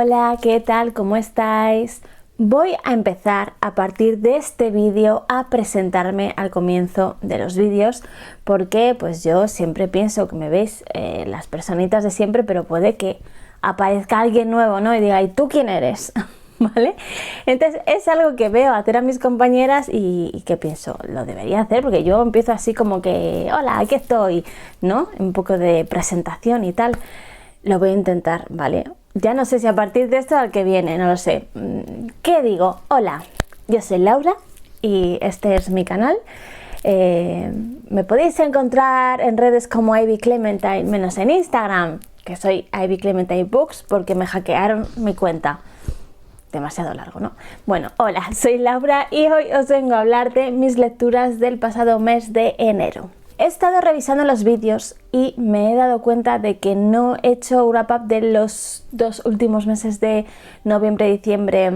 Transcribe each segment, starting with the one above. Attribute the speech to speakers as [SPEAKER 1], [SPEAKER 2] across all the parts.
[SPEAKER 1] Hola, ¿qué tal? ¿Cómo estáis? Voy a empezar a partir de este vídeo a presentarme al comienzo de los vídeos porque pues yo siempre pienso que me veis las personitas de siempre, pero puede que aparezca alguien nuevo, ¿no? Y diga, ¿y tú quién eres? ¿Vale? Entonces es algo que veo hacer a mis compañeras y que pienso, lo debería hacer porque yo empiezo así como que, hola, aquí estoy, ¿no? Un poco de presentación y tal. Lo voy a intentar, ¿vale? Ya no sé si a partir de esto al que viene, no lo sé. ¿Qué digo? Hola, yo soy Laura y este es mi canal. Me podéis encontrar en redes como Ivy Clementine, menos en Instagram, que soy Ivy Clementine Books, porque me hackearon mi cuenta. Demasiado largo, ¿no? Bueno, hola, soy Laura y hoy os vengo a hablar de mis lecturas del pasado mes de enero. He estado revisando los vídeos y me he dado cuenta de que no he hecho un wrap-up de los dos últimos meses de noviembre y diciembre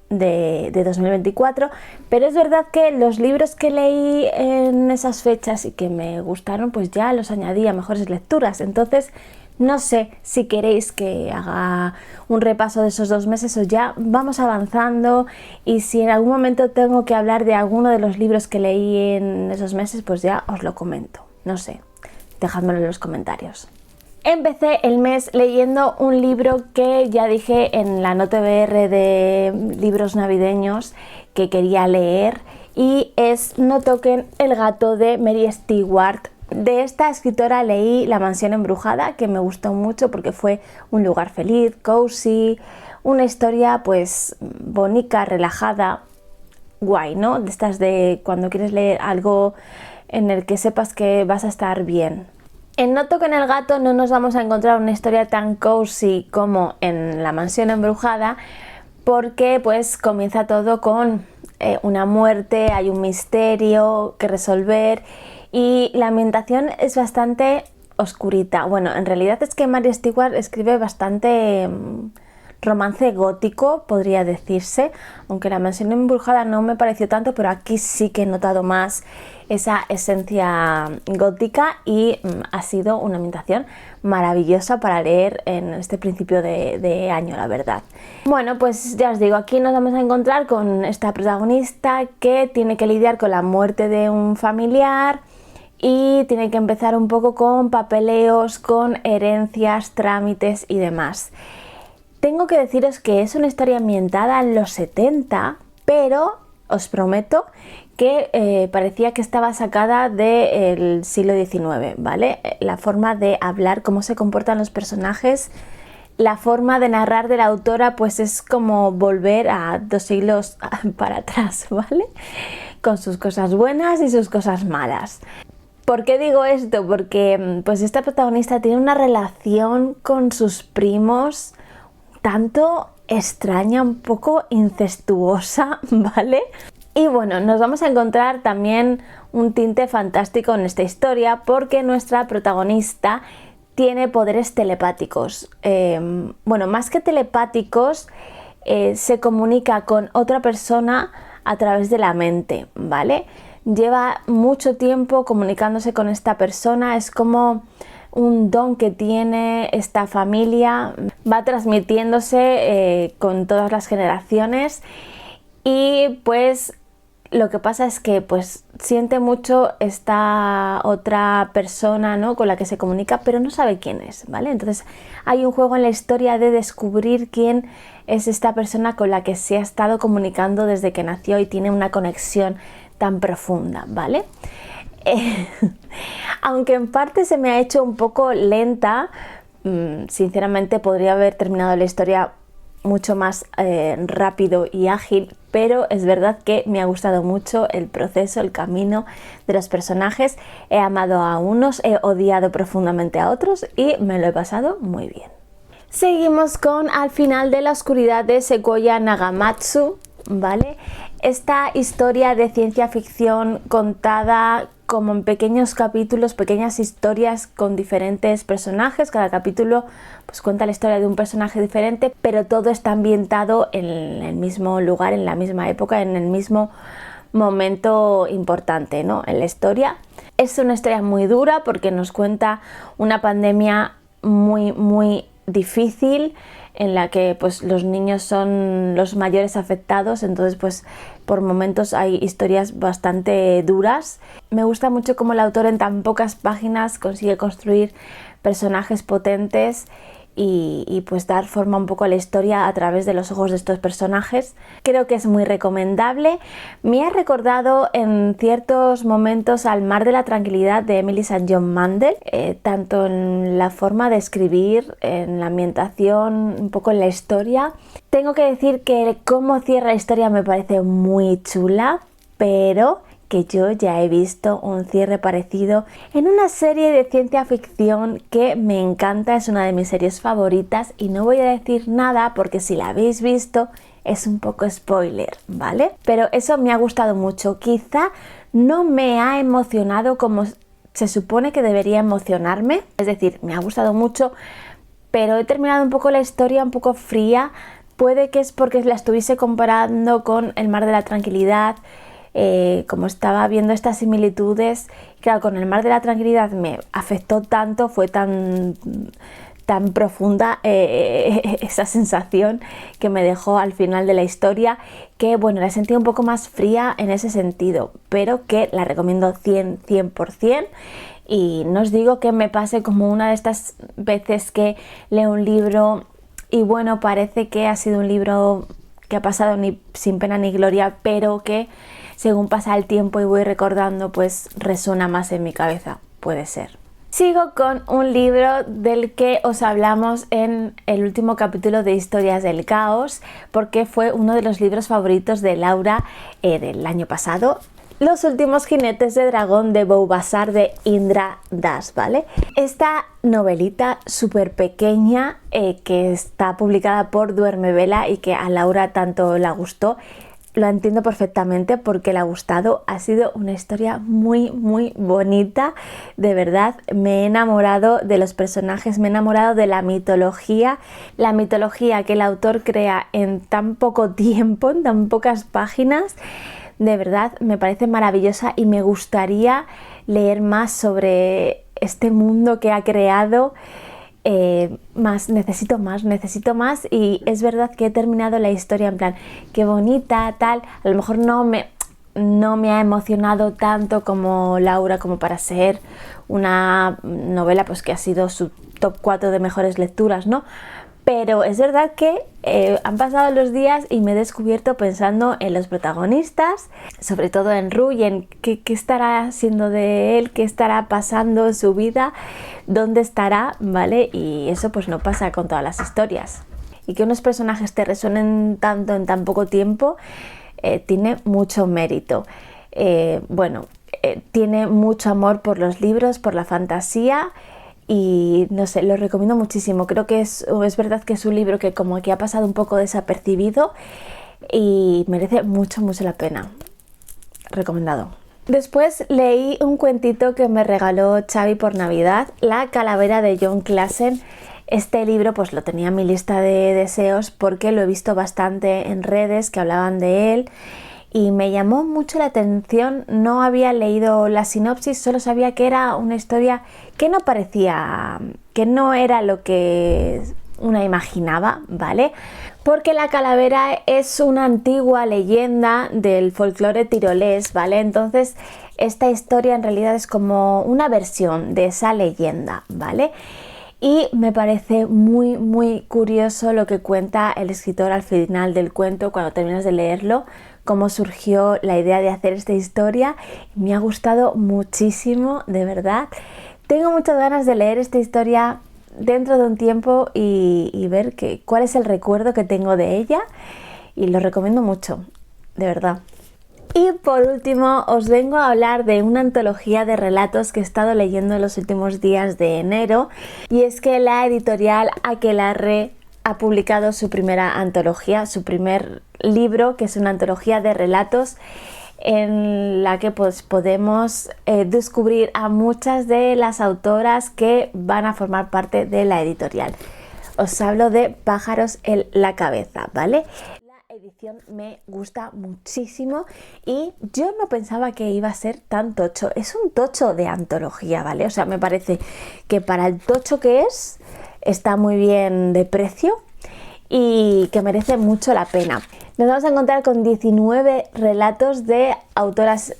[SPEAKER 1] de 2024, pero es verdad que los libros que leí en esas fechas y que me gustaron, pues ya los añadí a mejores lecturas. Entonces no sé si queréis que haga un repaso de esos 2 meses o ya vamos avanzando, y si en algún momento tengo que hablar de alguno de los libros que leí en esos meses, pues ya os lo comento. No sé, dejádmelo en los comentarios. Empecé el mes leyendo un libro que ya dije en la NoTBR de libros navideños que quería leer, y es No toquen el gato de Mary Stewart. De esta escritora leí La mansión embrujada, que me gustó mucho porque fue un lugar feliz, cozy, una historia pues bonita, relajada, guay, ¿no? De estas de cuando quieres leer algo en el que sepas que vas a estar bien. En No toquen el gato no nos vamos a encontrar una historia tan cozy como en La mansión embrujada, porque pues comienza todo con una muerte, hay un misterio que resolver y la ambientación es bastante oscurita. Bueno, en realidad es que Mary Stewart escribe bastante romance gótico, podría decirse, aunque La mansión embrujada no me pareció tanto, pero aquí sí que he notado más esa esencia gótica y ha sido una ambientación maravillosa para leer en este principio de año, la verdad. Bueno, pues ya os digo, aquí nos vamos a encontrar con esta protagonista que tiene que lidiar con la muerte de un familiar y tiene que empezar un poco con papeleos, con herencias, trámites y demás. Tengo que deciros que es una historia ambientada en los 70, pero os prometo que parecía que estaba sacada del siglo XIX, ¿vale? La forma de hablar, cómo se comportan los personajes, la forma de narrar de la autora, pues es como volver a 2 siglos para atrás, ¿vale? Con sus cosas buenas y sus cosas malas. ¿Por qué digo esto? Porque pues esta protagonista tiene una relación con sus primos tanto extraña, un poco incestuosa, ¿vale? Y bueno, nos vamos a encontrar también un tinte fantástico en esta historia porque nuestra protagonista tiene poderes telepáticos. Bueno, más que telepáticos, se comunica con otra persona a través de la mente, ¿vale? Lleva mucho tiempo comunicándose con esta persona, es como un don que tiene esta familia, va transmitiéndose con todas las generaciones, y pues lo que pasa es que pues siente mucho esta otra persona, ¿no?, con la que se comunica, pero no sabe quién es, ¿vale? Entonces hay un juego en la historia de descubrir quién es esta persona con la que se ha estado comunicando desde que nació y tiene una conexión tan profunda, ¿vale? Aunque en parte se me ha hecho un poco lenta, sinceramente podría haber terminado la historia mucho más rápido y ágil, pero es verdad que me ha gustado mucho el proceso, el camino de los personajes. He amado a unos, he odiado profundamente a otros y me lo he pasado muy bien. Seguimos con Al final de la oscuridad de Sequoia Nagamatsu, ¿vale? Esta historia de ciencia ficción contada como en pequeños capítulos, pequeñas historias con diferentes personajes. Cada capítulo pues cuenta la historia de un personaje diferente, pero todo está ambientado en el mismo lugar, en la misma época, en el mismo momento importante, ¿no?, en la historia. Es una historia muy dura porque nos cuenta una pandemia muy difícil, en la que pues los niños son los mayores afectados, entonces pues por momentos hay historias bastante duras. Me gusta mucho cómo el autor en tan pocas páginas consigue construir personajes potentes y pues dar forma un poco a la historia a través de los ojos de estos personajes. Creo que es muy recomendable. Me ha recordado en ciertos momentos al Mar de la Tranquilidad de Emily St. John Mandel, tanto en la forma de escribir, en la ambientación, un poco en la historia. Tengo que decir que cómo cierra la historia me parece muy chula, pero que yo ya he visto un cierre parecido en una serie de ciencia ficción que me encanta, es una de mis series favoritas y no voy a decir nada porque si la habéis visto es un poco spoiler, ¿vale? Pero eso me ha gustado mucho, quizá no me ha emocionado como se supone que debería emocionarme, es decir, me ha gustado mucho, pero he terminado un poco la historia un poco fría, puede que es porque la estuviese comparando con El Mar de la Tranquilidad. Como estaba viendo estas similitudes, claro, con El Mar de la Tranquilidad me afectó tanto, fue tan profunda esa sensación que me dejó al final de la historia, que bueno, la sentí un poco más fría en ese sentido, pero que la recomiendo 100%. Y no os digo que me pase como una de estas veces que leo un libro y bueno, parece que ha sido un libro que ha pasado sin pena ni gloria, pero que según pasa el tiempo y voy recordando, pues resuena más en mi cabeza, puede ser. Sigo con un libro del que os hablamos en el último capítulo de Historias del Caos, porque fue uno de los libros favoritos de Laura del año pasado. Los últimos jinetes de dragón de Beaubasar de Indra Das, ¿vale? Esta novelita súper pequeña que está publicada por Duerme Vela y que a Laura tanto le gustó, lo entiendo perfectamente porque le ha gustado. Ha sido una historia muy bonita, de verdad. Me he enamorado de los personajes, me he enamorado de la mitología que el autor crea en tan poco tiempo, en tan pocas páginas. De verdad me parece maravillosa y me gustaría leer más sobre este mundo que ha creado. Necesito más y es verdad que he terminado la historia en plan, qué bonita, tal, a lo mejor no me ha emocionado tanto como Laura como para ser una novela pues que ha sido su top 4 de mejores lecturas, ¿no? Pero es verdad que han pasado los días y me he descubierto pensando en los protagonistas, sobre todo en Ru y en qué estará siendo de él, qué estará pasando en su vida, dónde estará, ¿vale? Y eso pues no pasa con todas las historias. Y que unos personajes te resuenen tanto en tan poco tiempo tiene mucho mérito. Tiene mucho amor por los libros, por la fantasía. Y no sé, lo recomiendo muchísimo. Creo que es verdad que es un libro que como que ha pasado un poco desapercibido y merece mucho la pena. Recomendado. Después leí un cuentito que me regaló Xavi por Navidad, La calavera de Jon Klassen. Este libro pues lo tenía en mi lista de deseos porque lo he visto bastante en redes que hablaban de él y me llamó mucho la atención. No había leído la sinopsis, solo sabía que era una historia que no era lo que una imaginaba, ¿vale? Porque la calavera es una antigua leyenda del folclore tirolés, ¿vale? Entonces esta historia en realidad es como una versión de esa leyenda, ¿vale? Y me parece muy curioso lo que cuenta el escritor al final del cuento, cuando terminas de leerlo, cómo surgió la idea de hacer esta historia. Me ha gustado muchísimo, de verdad. Tengo muchas ganas de leer esta historia dentro de un tiempo y ver cuál es el recuerdo que tengo de ella, y lo recomiendo mucho, de verdad. Y por último os vengo a hablar de una antología de relatos que he estado leyendo en los últimos días de enero, y es que la editorial Aquelarre ha publicado su primera antología, su primer libro, que es una antología de relatos en la que pues podemos descubrir a muchas de las autoras que van a formar parte de la editorial. Os hablo de Pájaros en la cabeza, ¿vale? La edición me gusta muchísimo y yo no pensaba que iba a ser tan tocho. Es un tocho de antología, ¿vale? O sea, me parece que para el tocho que es, está muy bien de precio y que merece mucho la pena. Nos vamos a encontrar con 19 relatos de autoras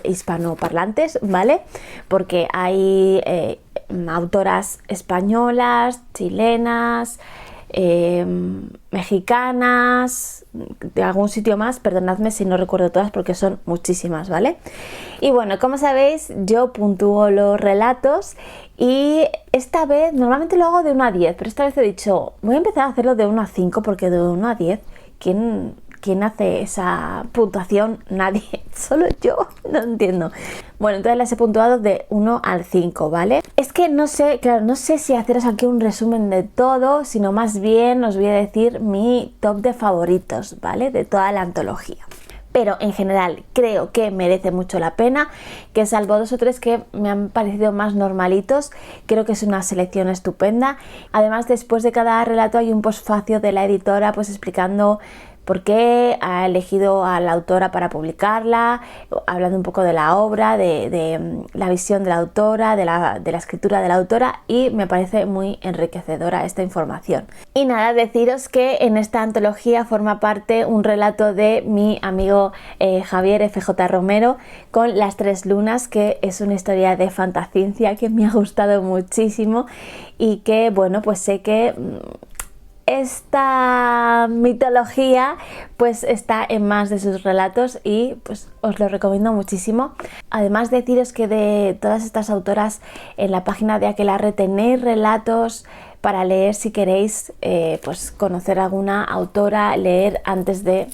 [SPEAKER 1] hispanoparlantes, ¿vale? Porque hay autoras españolas, chilenas, mexicanas, de algún sitio más, perdonadme si no recuerdo todas porque son muchísimas, ¿vale? Y bueno, como sabéis, yo puntúo los relatos y esta vez, normalmente lo hago de 1 a 10, pero esta vez he dicho, voy a empezar a hacerlo de 1 a 5 porque de 1 a 10, ¿quién hace esa puntuación? Nadie, solo yo, no entiendo. Bueno, entonces las he puntuado de 1 al 5, ¿vale? Es que no sé, claro, no sé si haceros aquí un resumen de todo, sino más bien os voy a decir mi top de favoritos, ¿vale? De toda la antología. Pero en general creo que merece mucho la pena, que salvo 2 o 3 que me han parecido más normalitos, creo que es una selección estupenda. Además, después de cada relato hay un postfacio de la editora pues explicando por qué ha elegido a la autora para publicarla, hablando un poco de la obra, de la visión de la autora, de la escritura de la autora, y me parece muy enriquecedora esta información. Y nada, deciros que en esta antología forma parte un relato de mi amigo Javier FJ Romero con Las 3 lunas, que es una historia de fantasciencia que me ha gustado muchísimo y que, bueno, pues sé que esta mitología pues está en más de sus relatos y pues os lo recomiendo muchísimo. Además, deciros que de todas estas autoras en la página de Aquelarre tenéis relatos para leer si queréis pues conocer alguna autora, leer antes de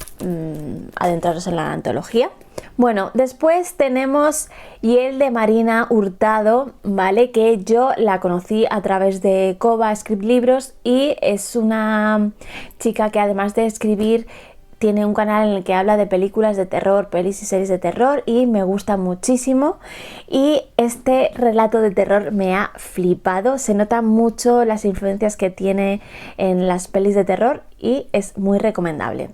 [SPEAKER 1] adentraros en la antología. Bueno, después tenemos Hiel de Marina Hurtado, ¿vale? Que yo la conocí a través de Cova Script Libros y es una chica que además de escribir tiene un canal en el que habla de películas de terror, pelis y series de terror y me gusta muchísimo. Y este relato de terror me ha flipado, se notan mucho las influencias que tiene en las pelis de terror y es muy recomendable.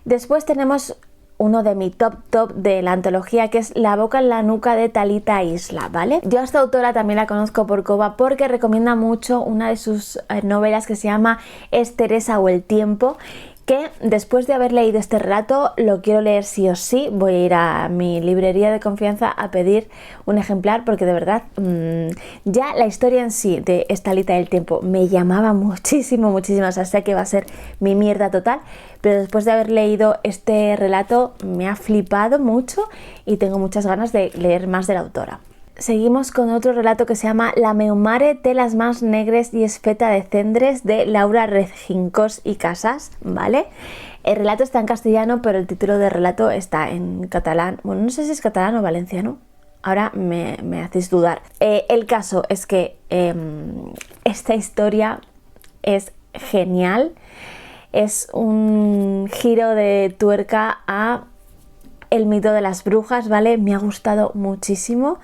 [SPEAKER 1] Después tenemos uno de mi top de la antología, que es La boca en la nuca de Talita Isla, ¿vale? Yo a esta autora también la conozco por Cova porque recomienda mucho una de sus novelas que se llama Es Teresa o el tiempo, que después de haber leído este relato lo quiero leer sí o sí. Voy a ir a mi librería de confianza a pedir un ejemplar porque de verdad ya la historia en sí de esta Talita del tiempo me llamaba muchísimo, o sea, sé que va a ser mi mierda total, pero después de haber leído este relato me ha flipado mucho y tengo muchas ganas de leer más de la autora. Seguimos con otro relato que se llama La meu mare té les mans negres i és feta de cendres, de Laura Regincós y Casas, ¿vale? El relato está en castellano, pero el título del relato está en catalán. Bueno, no sé si es catalán o valenciano. Ahora me hacéis dudar. El caso es que esta historia es genial. Es un giro de tuerca a el mito de las brujas, ¿vale? Me ha gustado muchísimo.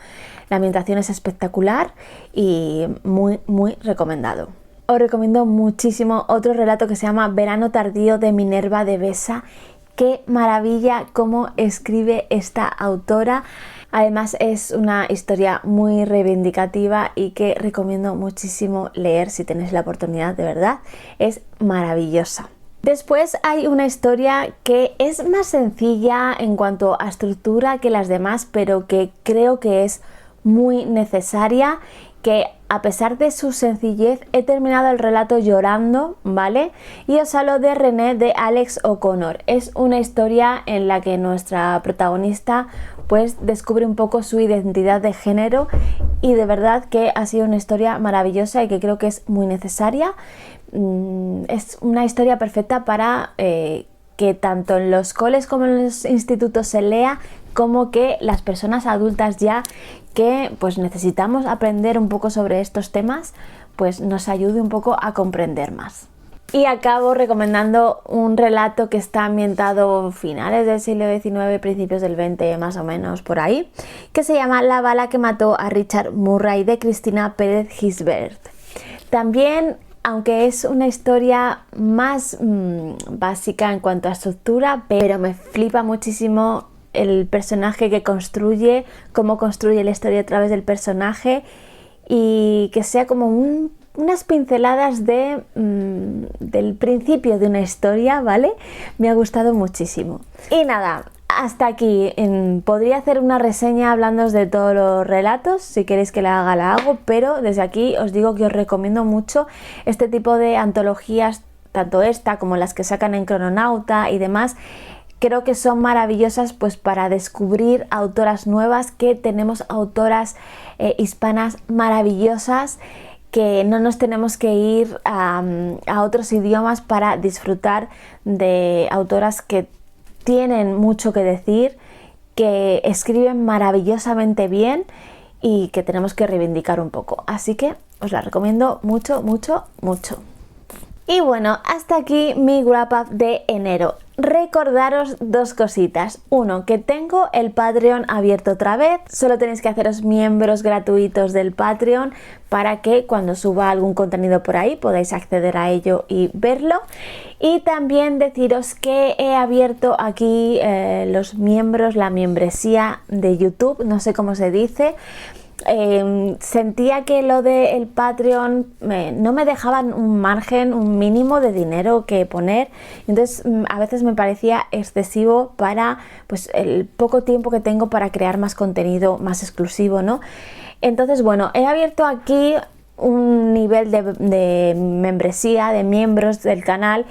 [SPEAKER 1] La ambientación es espectacular y muy recomendado. Os recomiendo muchísimo otro relato que se llama Verano tardío de Minerva de Besa. Qué maravilla cómo escribe esta autora. Además es una historia muy reivindicativa y que recomiendo muchísimo leer si tenéis la oportunidad, de verdad. Es maravillosa. Después hay una historia que es más sencilla en cuanto a estructura que las demás, pero que creo que es muy necesaria, que a pesar de su sencillez he terminado el relato llorando, ¿vale? Y os hablo de René de Alex O'Connor. Es una historia en la que nuestra protagonista pues descubre un poco su identidad de género y de verdad que ha sido una historia maravillosa y que creo que es muy necesaria. Es una historia perfecta para que tanto en los coles como en los institutos se lea, como que las personas adultas ya que pues necesitamos aprender un poco sobre estos temas, pues nos ayude un poco a comprender más. Y acabo recomendando un relato que está ambientado finales del siglo XIX, principios del XX, más o menos por ahí, que se llama La bala que mató a Richard Murray, de Cristina Pérez Gisbert. También, aunque es una historia más básica en cuanto a estructura, pero me flipa muchísimo el personaje que construye, cómo construye la historia a través del personaje y que sea como un unas pinceladas del principio de una historia, ¿vale? Me ha gustado muchísimo. Y nada, hasta aquí. Podría hacer una reseña hablándoos de todos los relatos, si queréis que la hago, pero desde aquí os digo que os recomiendo mucho este tipo de antologías, tanto esta como las que sacan en Crononauta y demás. Creo que son maravillosas pues para descubrir autoras nuevas, que tenemos autoras hispanas maravillosas, que no nos tenemos que ir a otros idiomas para disfrutar de autoras que tienen mucho que decir, que escriben maravillosamente bien y que tenemos que reivindicar un poco. Así que os la recomiendo mucho, mucho, mucho. Y bueno, hasta aquí mi wrap up de enero. Recordaros dos cositas. Uno, que tengo el Patreon abierto otra vez. Solo tenéis que haceros miembros gratuitos del Patreon para que cuando suba algún contenido por ahí podáis acceder a ello y verlo. Y también deciros que he abierto aquí los miembros, la membresía de YouTube, no sé cómo se dice. Sentía que lo del Patreon no me dejaban un margen, un mínimo de dinero que poner, entonces a veces me parecía excesivo para pues el poco tiempo que tengo para crear más contenido más exclusivo, ¿no? Entonces bueno, he abierto aquí un nivel de membresía, de miembros del canal,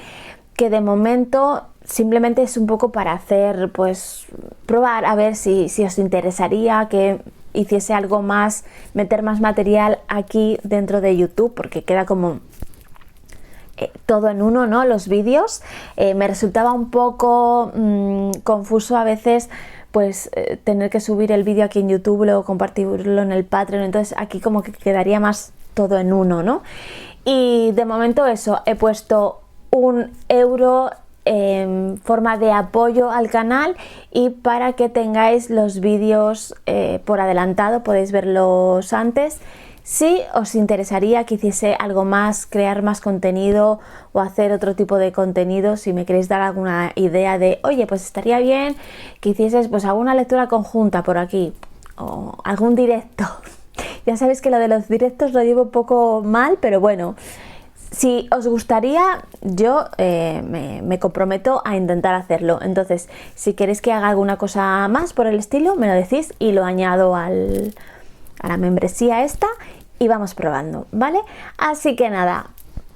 [SPEAKER 1] que de momento simplemente es un poco para hacer, pues probar a ver si os interesaría que hiciese algo más, meter más material aquí dentro de YouTube, porque queda como todo en uno, ¿no? Los vídeos. Me resultaba un poco confuso a veces pues tener que subir el vídeo aquí en YouTube, luego compartirlo en el Patreon, entonces aquí como que quedaría más todo en uno, ¿no? Y de momento eso, he puesto 1 euro en forma de apoyo al canal, y para que tengáis los vídeos por adelantado, podéis verlos antes. Si os interesaría que hiciese algo más, crear más contenido o hacer otro tipo de contenido, si me queréis dar alguna idea de, oye, pues estaría bien que hicieses pues alguna lectura conjunta por aquí o algún directo. Ya sabéis que lo de los directos lo llevo un poco mal, pero bueno, si os gustaría, yo me comprometo a intentar hacerlo. Entonces, si queréis que haga alguna cosa más por el estilo, me lo decís y lo añado a la membresía esta y vamos probando, ¿vale? Así que nada,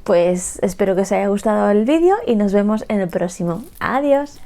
[SPEAKER 1] pues espero que os haya gustado el vídeo y nos vemos en el próximo. Adiós.